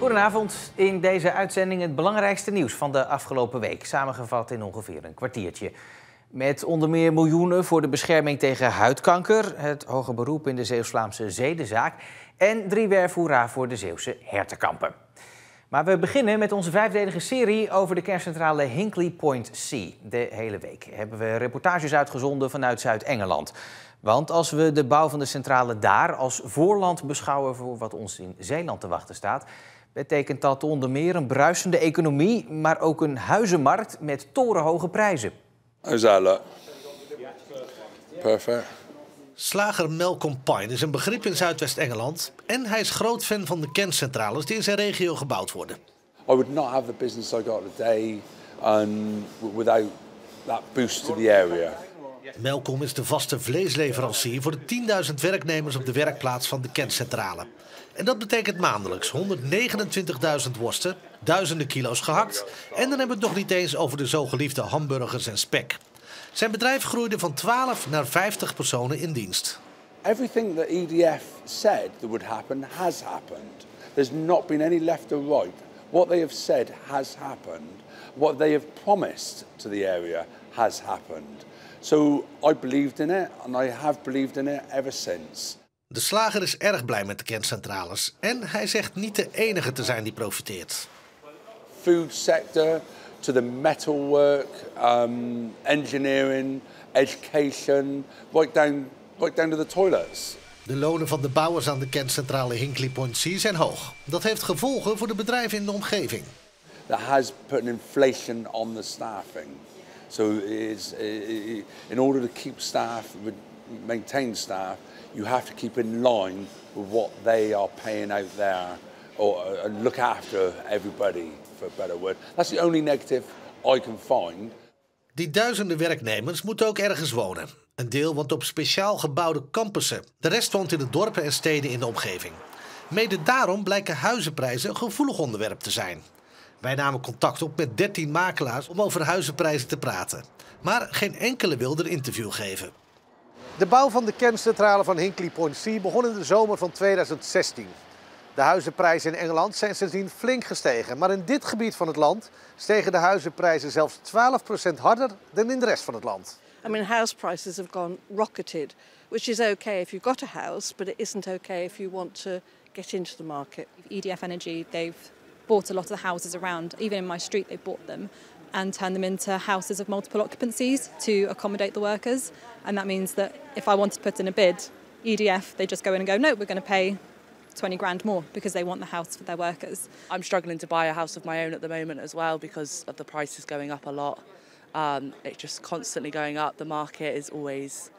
Goedenavond. In deze uitzending het belangrijkste nieuws van de afgelopen week. Samengevat in ongeveer een kwartiertje. Met onder meer miljoenen voor de bescherming tegen huidkanker, het hoger beroep in de Zeeuws-Vlaamse zedenzaak en 3 werfhoera voor de Zeeuwse hertenkampen. Maar we beginnen met onze 5-delige serie over de kerncentrale Hinkley Point C. De hele week hebben we reportages uitgezonden vanuit Zuid-Engeland. Want als we de bouw van de centrale daar als voorland beschouwen voor wat ons in Zeeland te wachten staat, betekent dat onder meer een bruisende economie, maar ook een huizenmarkt met torenhoge prijzen. How's that look? Perfect. Slager Malcolm Pine is een begrip in Zuidwest-Engeland en hij is groot fan van de kerncentrales die in zijn regio gebouwd worden. I would not have the business I got today without that boost to the area. Malcolm is de vaste vleesleverancier voor de 10.000 werknemers op de werkplaats van de kerncentrale. En dat betekent maandelijks 129.000 worsten, duizenden kilo's gehakt en dan hebben we het nog niet eens over de zogeliefde hamburgers en spek. Zijn bedrijf groeide van 12 naar 50 personen in dienst. Everything that EDF said that would happen has happened. There's not been any left or right. What they have said has happened. What they have promised to the area has happened. So I believed in it and I have believed in it ever since. De slager is erg blij met de kerncentrales en hij zegt niet de enige te zijn die profiteert. Food sector to the metalwork, engineering, education, right down to the toilets. De lonen van de bouwers aan de kerncentrale Hinkley Point C zijn hoog. Dat heeft gevolgen voor de bedrijven in de omgeving. That has put an inflation on the staffing. So in order to keep staff, maintain staff, you have to keep in line with what they are paying out there, or look after everybody, for a better word. That's the only negative I can find. Die duizenden werknemers moeten ook ergens wonen. Een deel woont op speciaal gebouwde campussen. De rest woont in de dorpen en steden in de omgeving. Mede daarom blijken huizenprijzen een gevoelig onderwerp te zijn. Wij namen contact op met 13 makelaars om over huizenprijzen te praten. Maar geen enkele wilde een interview geven. De bouw van de kerncentrale van Hinkley Point C begon in de zomer van 2016. De huizenprijzen in Engeland zijn sindsdien flink gestegen. Maar in dit gebied van het land stegen de huizenprijzen zelfs 12% harder dan in de rest van het land. I mean, house prices have gone rocketed, which is okay if you've got a house, but it isn't okay if you want to get into the market. EDF Energy, they've bought a lot of the houses around, even in my street they've bought them and turned them into houses of multiple occupancies to accommodate the workers. And that means that if I wanted to put in a bid, EDF, they just go in and go, no, we're going to pay 20 grand more because they want the house for their workers. I'm struggling to buy a house of my own at the moment as well because of the prices going up a lot. It's just constantly going up. The market is always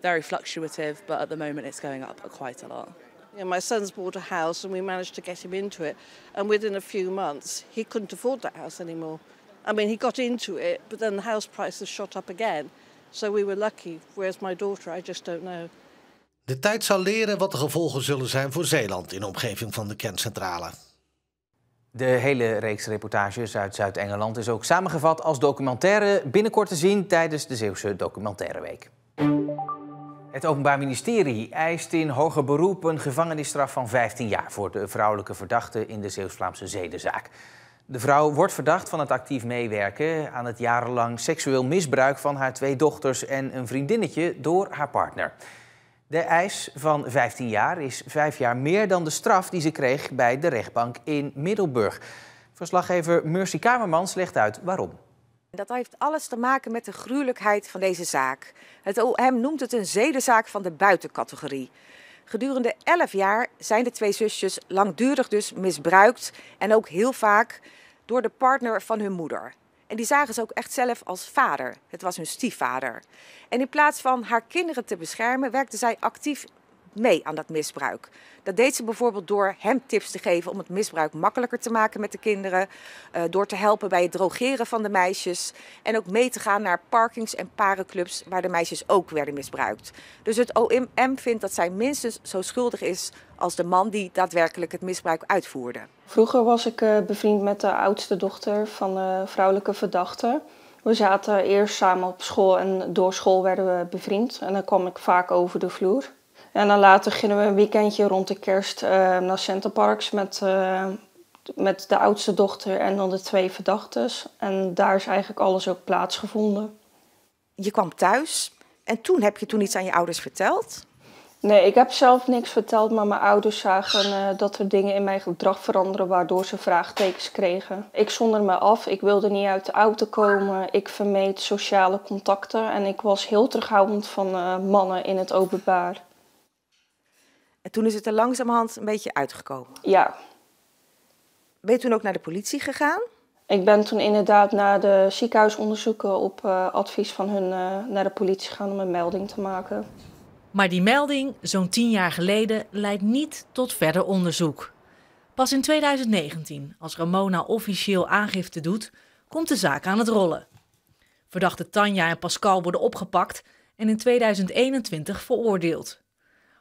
very fluctuative, but at the moment it's going up quite a lot. Yeah, my son's bought a house and we managed to get him into it. And within a few months, he couldn't afford that house anymore. I mean, he got into it, but then the house prices shot up again. So we were lucky, whereas my daughter, I just don't know. De tijd zal leren wat de gevolgen zullen zijn voor Zeeland in de omgeving van de kerncentrale. De hele reeks reportages uit Zuid-Engeland is ook samengevat als documentaire binnenkort te zien tijdens de Zeeuwse Documentaireweek. Het Openbaar Ministerie eist in hoger beroep een gevangenisstraf van 15 jaar voor de vrouwelijke verdachte in de Zeeuws-Vlaamse zedenzaak. De vrouw wordt verdacht van het actief meewerken aan het jarenlang seksueel misbruik van haar 2 dochters en een vriendinnetje door haar partner. De eis van 15 jaar is 5 jaar meer dan de straf die ze kreeg bij de rechtbank in Middelburg. Verslaggever Mercy Kamermans legt uit waarom. Dat heeft alles te maken met de gruwelijkheid van deze zaak. Het OM noemt het een zedenzaak van de buitencategorie. Gedurende 11 jaar zijn de 2 zusjes langdurig dus misbruikt en ook heel vaak door de partner van hun moeder. En die zagen ze ook echt zelf als vader. Het was hun stiefvader. En in plaats van haar kinderen te beschermen, werkte zij actief mee aan dat misbruik. Dat deed ze bijvoorbeeld door hem tips te geven om het misbruik makkelijker te maken met de kinderen. Door te helpen bij het drogeren van de meisjes. En ook mee te gaan naar parkings en parenclubs waar de meisjes ook werden misbruikt. Dus het OM vindt dat zij minstens zo schuldig is als de man die daadwerkelijk het misbruik uitvoerde. Vroeger was ik bevriend met de oudste dochter van de vrouwelijke verdachte. We zaten eerst samen op school en door school werden we bevriend. En dan kwam ik vaak over de vloer. En dan later gingen we een weekendje rond de kerst naar Centerparks met met de oudste dochter en dan de 2 verdachtes. En daar is eigenlijk alles ook plaatsgevonden. Je kwam thuis en toen heb je iets aan je ouders verteld? Nee, ik heb zelf niks verteld, maar mijn ouders zagen dat er dingen in mijn gedrag veranderen waardoor ze vraagtekens kregen. Ik zonder me af, ik wilde niet uit de auto komen, ik vermeed sociale contacten en ik was heel terughoudend van mannen in het openbaar. En toen is het er langzamerhand een beetje uitgekomen? Ja. Ben je toen ook naar de politie gegaan? Ik ben toen inderdaad naar de ziekenhuisonderzoeken op advies van hun naar de politie gegaan om een melding te maken. Maar die melding, zo'n 10 jaar geleden, leidt niet tot verder onderzoek. Pas in 2019, als Ramona officieel aangifte doet, komt de zaak aan het rollen. Verdachte Tanja en Pascal worden opgepakt en in 2021 veroordeeld.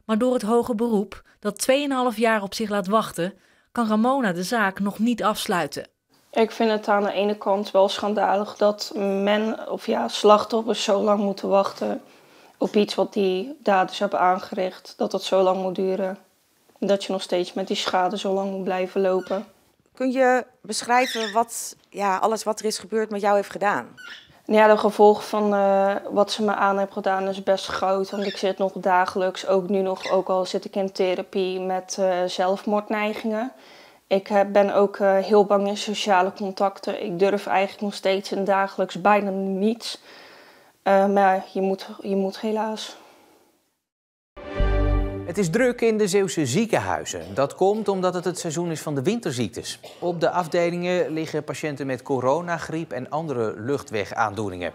Maar door het hoge beroep, dat 2,5 jaar op zich laat wachten, kan Ramona de zaak nog niet afsluiten. Ik vind het aan de ene kant wel schandalig dat slachtoffers zo lang moeten wachten op iets wat die daders hebben aangericht. Dat het zo lang moet duren. Dat je nog steeds met die schade zo lang moet blijven lopen. Kun je beschrijven wat alles wat er is gebeurd met jou heeft gedaan? Ja, de gevolgen van wat ze me aan hebben gedaan is best groot. Want ik zit nog dagelijks, ook al zit ik in therapie, met zelfmoordneigingen. Ik ben ook heel bang in sociale contacten. Ik durf eigenlijk nog steeds in dagelijks bijna niets. Maar je moet helaas. Het is druk in de Zeeuwse ziekenhuizen. Dat komt omdat het seizoen is van de winterziektes. Op de afdelingen liggen patiënten met corona, griep en andere luchtwegaandoeningen.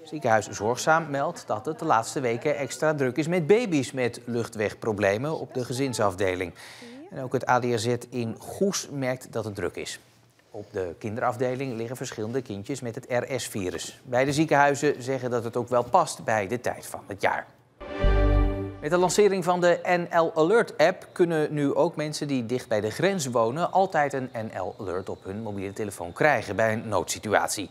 Ziekenhuis Zorgzaam meldt dat het de laatste weken extra druk is met baby's met luchtwegproblemen op de gezinsafdeling. En ook het ADRZ in Goes merkt dat het druk is. Op de kinderafdeling liggen verschillende kindjes met het RS-virus. Beide ziekenhuizen zeggen dat het ook wel past bij de tijd van het jaar. Met de lancering van de NL Alert-app kunnen nu ook mensen die dicht bij de grens wonen altijd een NL Alert op hun mobiele telefoon krijgen bij een noodsituatie.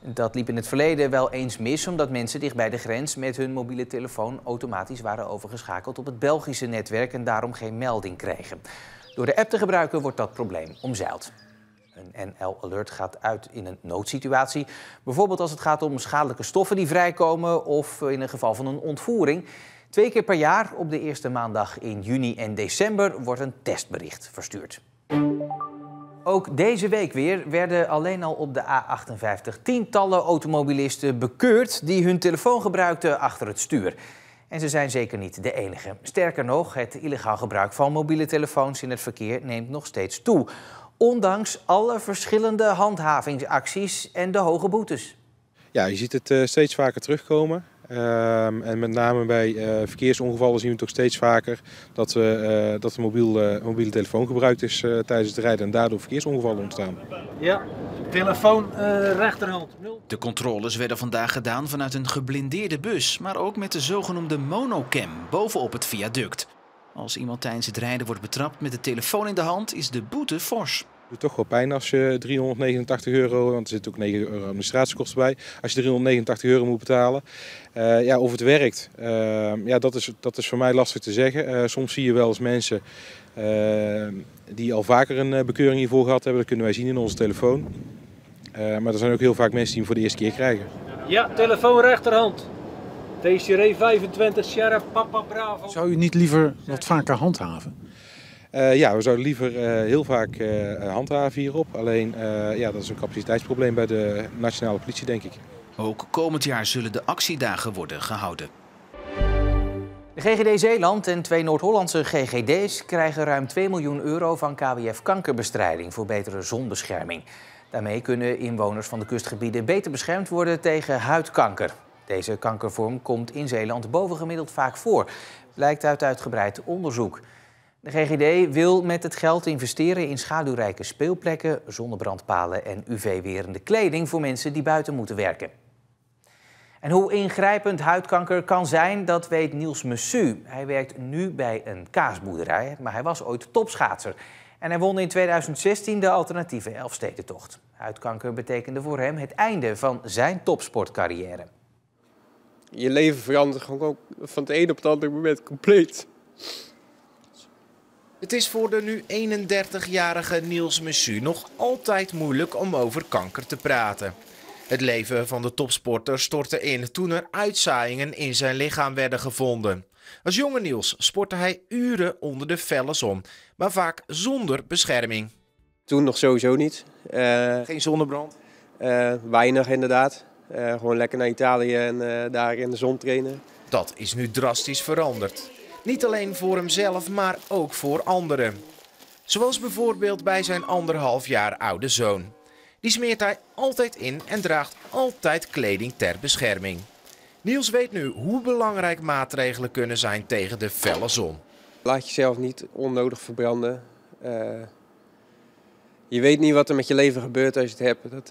Dat liep in het verleden wel eens mis, omdat mensen dicht bij de grens met hun mobiele telefoon automatisch waren overgeschakeld op het Belgische netwerk en daarom geen melding kregen. Door de app te gebruiken wordt dat probleem omzeild. Een NL Alert gaat uit in een noodsituatie. Bijvoorbeeld als het gaat om schadelijke stoffen die vrijkomen of in een geval van een ontvoering. 2 keer per jaar, op de eerste maandag in juni en december, wordt een testbericht verstuurd. Ook deze week weer werden alleen al op de A58 tientallen automobilisten bekeurd die hun telefoon gebruikten achter het stuur. En ze zijn zeker niet de enige. Sterker nog, het illegaal gebruik van mobiele telefoons in het verkeer neemt nog steeds toe. Ondanks alle verschillende handhavingsacties en de hoge boetes. Ja, je ziet het steeds vaker terugkomen. En met name bij verkeersongevallen zien we toch steeds vaker dat de mobiele telefoon gebruikt is tijdens het rijden en daardoor verkeersongevallen ontstaan. Ja, telefoon rechterhand. 0. De controles werden vandaag gedaan vanuit een geblindeerde bus, maar ook met de zogenoemde monocam bovenop het viaduct. Als iemand tijdens het rijden wordt betrapt met de telefoon in de hand, is de boete fors. Het doet toch wel pijn als je €389, want er zitten ook €9 administratiekosten bij, als je €389 moet betalen. Of het werkt, dat is voor mij lastig te zeggen. Soms zie je wel eens mensen die al vaker een bekeuring hiervoor gehad hebben. Dat kunnen wij zien in onze telefoon. Maar er zijn ook heel vaak mensen die hem voor de eerste keer krijgen. Ja, telefoon rechterhand. TCR 25, Sheriff, Papa Bravo. Zou u niet liever wat vaker handhaven? We zouden liever heel vaak handhaven hierop. Alleen, dat is een capaciteitsprobleem bij de nationale politie, denk ik. Ook komend jaar zullen de actiedagen worden gehouden. De GGD Zeeland en 2 Noord-Hollandse GGD's krijgen ruim €2 miljoen van KWF kankerbestrijding voor betere zonbescherming. Daarmee kunnen inwoners van de kustgebieden beter beschermd worden tegen huidkanker. Deze kankervorm komt in Zeeland bovengemiddeld vaak voor, blijkt uit uitgebreid onderzoek. De GGD wil met het geld investeren in schaduwrijke speelplekken, zonnebrandpalen en UV-werende kleding voor mensen die buiten moeten werken. En hoe ingrijpend huidkanker kan zijn, dat weet Niels Messu. Hij werkt nu bij een kaasboerderij, maar hij was ooit topschaatser. En hij won in 2016 de alternatieve Elfstedentocht. Huidkanker betekende voor hem het einde van zijn topsportcarrière. Je leven verandert gewoon ook van het een op het andere moment compleet. Het is voor de nu 31-jarige Niels Messu nog altijd moeilijk om over kanker te praten. Het leven van de topsporter stortte in toen er uitzaaiingen in zijn lichaam werden gevonden. Als jonge Niels sportte hij uren onder de felle zon, maar vaak zonder bescherming. Toen nog sowieso niet. Geen zonnebrand? Weinig inderdaad. Gewoon lekker naar Italië en daar in de zon trainen. Dat is nu drastisch veranderd. Niet alleen voor hemzelf, maar ook voor anderen. Zoals bijvoorbeeld bij zijn 1,5 jaar oude zoon. Die smeert hij altijd in en draagt altijd kleding ter bescherming. Niels weet nu hoe belangrijk maatregelen kunnen zijn tegen de felle zon. Laat jezelf niet onnodig verbranden. Je weet niet wat er met je leven gebeurt als je het hebt.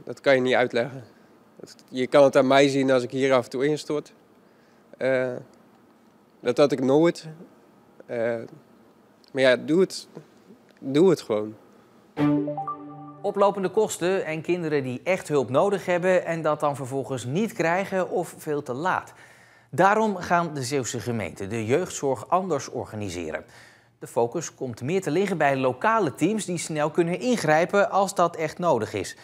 Dat kan je niet uitleggen. Je kan het aan mij zien als ik hier af en toe instort. Dat had ik nooit. Maar ja, doe het gewoon. Oplopende kosten en kinderen die echt hulp nodig hebben en dat dan vervolgens niet krijgen of veel te laat. Daarom gaan de Zeeuwse gemeenten de jeugdzorg anders organiseren. De focus komt meer te liggen bij lokale teams die snel kunnen ingrijpen als dat echt nodig is.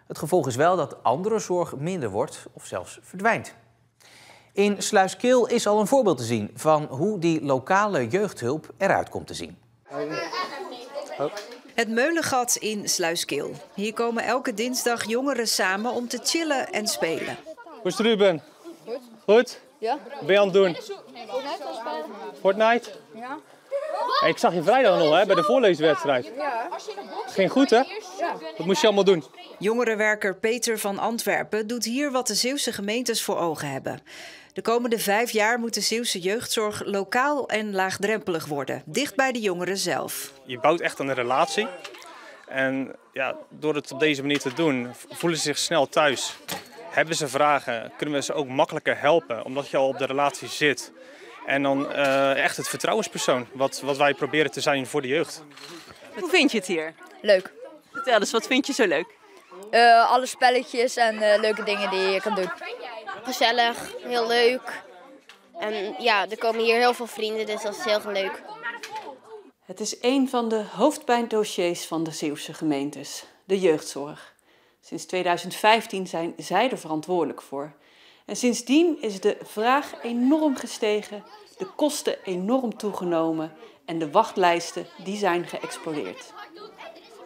Het gevolg is wel dat andere zorg minder wordt of zelfs verdwijnt. In Sluiskil is al een voorbeeld te zien van hoe die lokale jeugdhulp eruit komt te zien. Het Meulengat in Sluiskil. Hier komen elke dinsdag jongeren samen om te chillen en spelen. Hoe is het, Ruben? Goed. Goed? Ja. Wat ben je aan het doen? Fortnite? Ja. Hey, ik zag je vrijdag nog bij de voorleeswedstrijd. Ja. Het ging goed, hè? Ja. Wat moest je allemaal doen? Jongerenwerker Peter van Antwerpen doet hier wat de Zeeuwse gemeentes voor ogen hebben. De komende 5 jaar moet de Zeeuwse jeugdzorg lokaal en laagdrempelig worden, dicht bij de jongeren zelf. Je bouwt echt een relatie. En ja, door het op deze manier te doen, voelen ze zich snel thuis. Hebben ze vragen, kunnen we ze ook makkelijker helpen, omdat je al op de relatie zit. En dan echt het vertrouwenspersoon, wat wij proberen te zijn voor de jeugd. Hoe vind je het hier? Leuk. Vertel eens, wat vind je zo leuk? Alle spelletjes en leuke dingen die je kan doen. Gezellig, heel leuk. En ja, er komen hier heel veel vrienden, dus dat is heel leuk. Het is een van de hoofdpijndossiers van de Zeeuwse gemeentes, de jeugdzorg. Sinds 2015 zijn zij er verantwoordelijk voor. En sindsdien is de vraag enorm gestegen, de kosten enorm toegenomen en de wachtlijsten die zijn geëxplodeerd.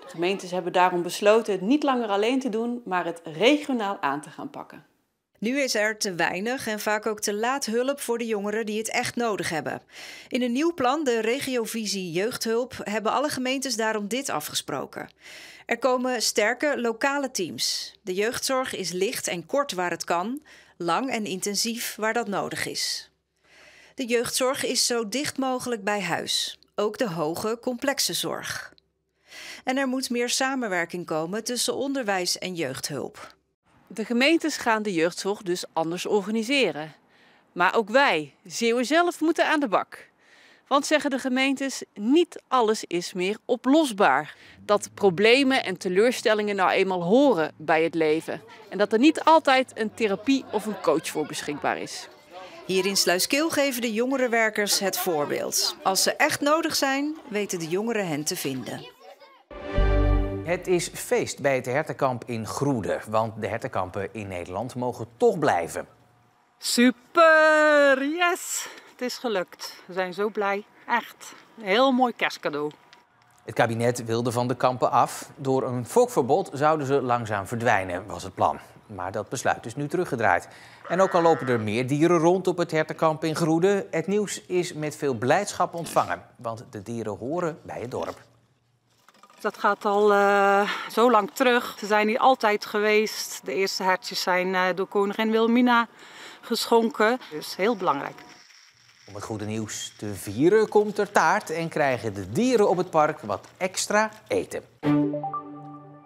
De gemeentes hebben daarom besloten het niet langer alleen te doen, maar het regionaal aan te gaan pakken. Nu is er te weinig en vaak ook te laat hulp voor de jongeren die het echt nodig hebben. In een nieuw plan, de regiovisie jeugdhulp, hebben alle gemeentes daarom dit afgesproken. Er komen sterke lokale teams. De jeugdzorg is licht en kort waar het kan, lang en intensief waar dat nodig is. De jeugdzorg is zo dicht mogelijk bij huis, ook de hoge, complexe zorg. En er moet meer samenwerking komen tussen onderwijs en jeugdhulp. De gemeentes gaan de jeugdzorg dus anders organiseren. Maar ook wij, Zeeuwen zelf, moeten aan de bak. Want zeggen de gemeentes, niet alles is meer oplosbaar. Dat problemen en teleurstellingen nou eenmaal horen bij het leven. En dat er niet altijd een therapie of een coach voor beschikbaar is. Hier in Sluiskil geven de jongerenwerkers het voorbeeld. Als ze echt nodig zijn, weten de jongeren hen te vinden. Het is feest bij het hertenkamp in Groede, want de hertenkampen in Nederland mogen toch blijven. Super, yes! Het is gelukt. We zijn zo blij. Echt. Een heel mooi kerstcadeau. Het kabinet wilde van de kampen af. Door een fokverbod zouden ze langzaam verdwijnen, was het plan. Maar dat besluit is nu teruggedraaid. En ook al lopen er meer dieren rond op het hertenkamp in Groede, het nieuws is met veel blijdschap ontvangen. Want de dieren horen bij het dorp. Dat gaat al zo lang terug. Ze zijn hier altijd geweest. De eerste hertjes zijn door koningin Wilhelmina geschonken. Dus heel belangrijk. Om het goede nieuws te vieren komt er taart en krijgen de dieren op het park wat extra eten.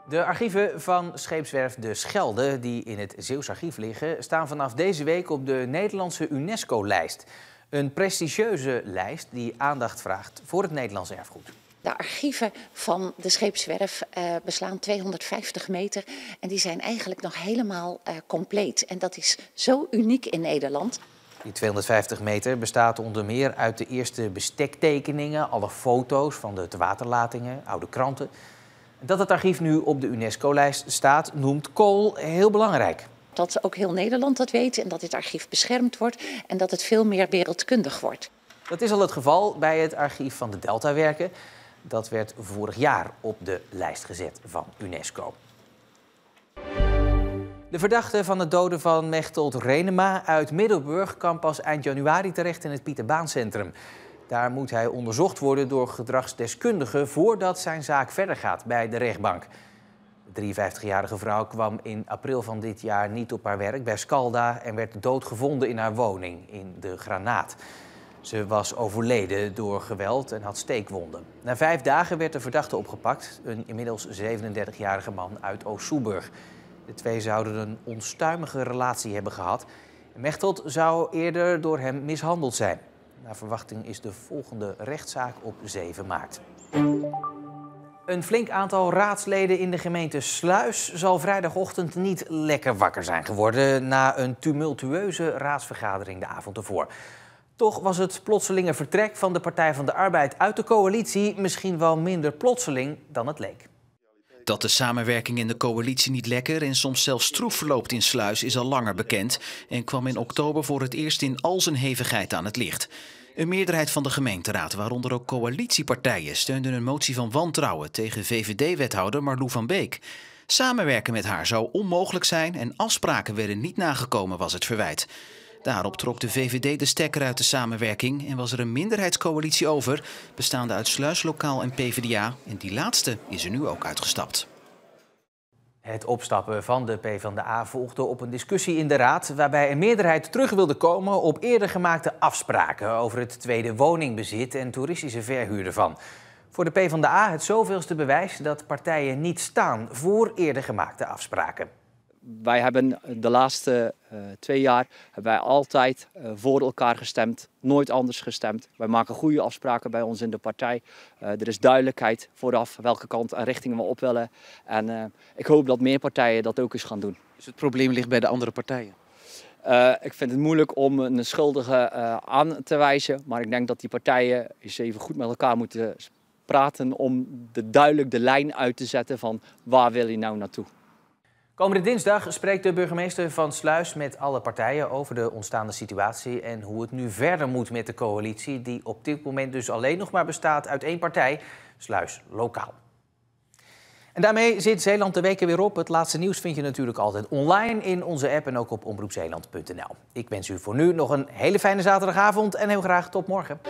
De archieven van scheepswerf De Schelde, die in het Zeeuws Archief liggen, staan vanaf deze week op de Nederlandse UNESCO-lijst. Een prestigieuze lijst die aandacht vraagt voor het Nederlands erfgoed. De archieven van de scheepswerf beslaan 250 meter en die zijn eigenlijk nog helemaal compleet. En dat is zo uniek in Nederland. Die 250 meter bestaat onder meer uit de eerste bestektekeningen, alle foto's van de tewaterlatingen, oude kranten. Dat het archief nu op de UNESCO-lijst staat, noemt Kool heel belangrijk. Dat ook heel Nederland dat weet en dat dit archief beschermd wordt en dat het veel meer wereldkundig wordt. Dat is al het geval bij het archief van de Deltawerken. Dat werd vorig jaar op de lijst gezet van UNESCO. De verdachte van het doden van Mechteld Renema uit Middelburg kan pas eind januari terecht in het Pieterbaancentrum. Daar moet hij onderzocht worden door gedragsdeskundigen voordat zijn zaak verder gaat bij de rechtbank. De 53-jarige vrouw kwam in april van dit jaar niet op haar werk bij Scalda en werd doodgevonden in haar woning in de Granaat. Ze was overleden door geweld en had steekwonden. Na 5 dagen werd de verdachte opgepakt, een inmiddels 37-jarige man uit Oost-Soeburg. De twee zouden een onstuimige relatie hebben gehad. Mechteld zou eerder door hem mishandeld zijn. Naar verwachting is de volgende rechtszaak op 7 maart. Een flink aantal raadsleden in de gemeente Sluis zal vrijdagochtend niet lekker wakker zijn geworden na een tumultueuze raadsvergadering de avond ervoor. Toch was het plotselinge vertrek van de Partij van de Arbeid uit de coalitie misschien wel minder plotseling dan het leek. Dat de samenwerking in de coalitie niet lekker en soms zelfs stroef verloopt in Sluis is al langer bekend en kwam in oktober voor het eerst in al zijn hevigheid aan het licht. Een meerderheid van de gemeenteraad, waaronder ook coalitiepartijen, steunde een motie van wantrouwen tegen VVD-wethouder Marlou van Beek. Samenwerken met haar zou onmogelijk zijn en afspraken werden niet nagekomen, was het verwijt. Daarop trok de VVD de stekker uit de samenwerking en was er een minderheidscoalitie over, bestaande uit Sluis Lokaal en PvdA. En die laatste is er nu ook uitgestapt. Het opstappen van de PvdA volgde op een discussie in de Raad, waarbij een meerderheid terug wilde komen op eerder gemaakte afspraken over het tweede woningbezit en toeristische verhuur ervan. Voor de PvdA het zoveelste bewijs dat partijen niet staan voor eerder gemaakte afspraken. Wij hebben de laatste 2 jaar hebben wij altijd voor elkaar gestemd, nooit anders gestemd. Wij maken goede afspraken bij ons in de partij. Er is duidelijkheid vooraf welke kant en richting we op willen. En ik hoop dat meer partijen dat ook eens gaan doen. Dus het probleem ligt bij de andere partijen? Ik vind het moeilijk om een schuldige aan te wijzen. Maar ik denk dat die partijen eens even goed met elkaar moeten praten om duidelijk de lijn uit te zetten van waar wil je nou naartoe. Komende dinsdag spreekt de burgemeester van Sluis met alle partijen over de ontstaande situatie en hoe het nu verder moet met de coalitie, die op dit moment dus alleen nog maar bestaat uit 1 partij, Sluis Lokaal. En daarmee zit Zeeland de week er weer op. Het laatste nieuws vind je natuurlijk altijd online in onze app en ook op omroepzeeland.nl. Ik wens u voor nu nog een hele fijne zaterdagavond en heel graag tot morgen.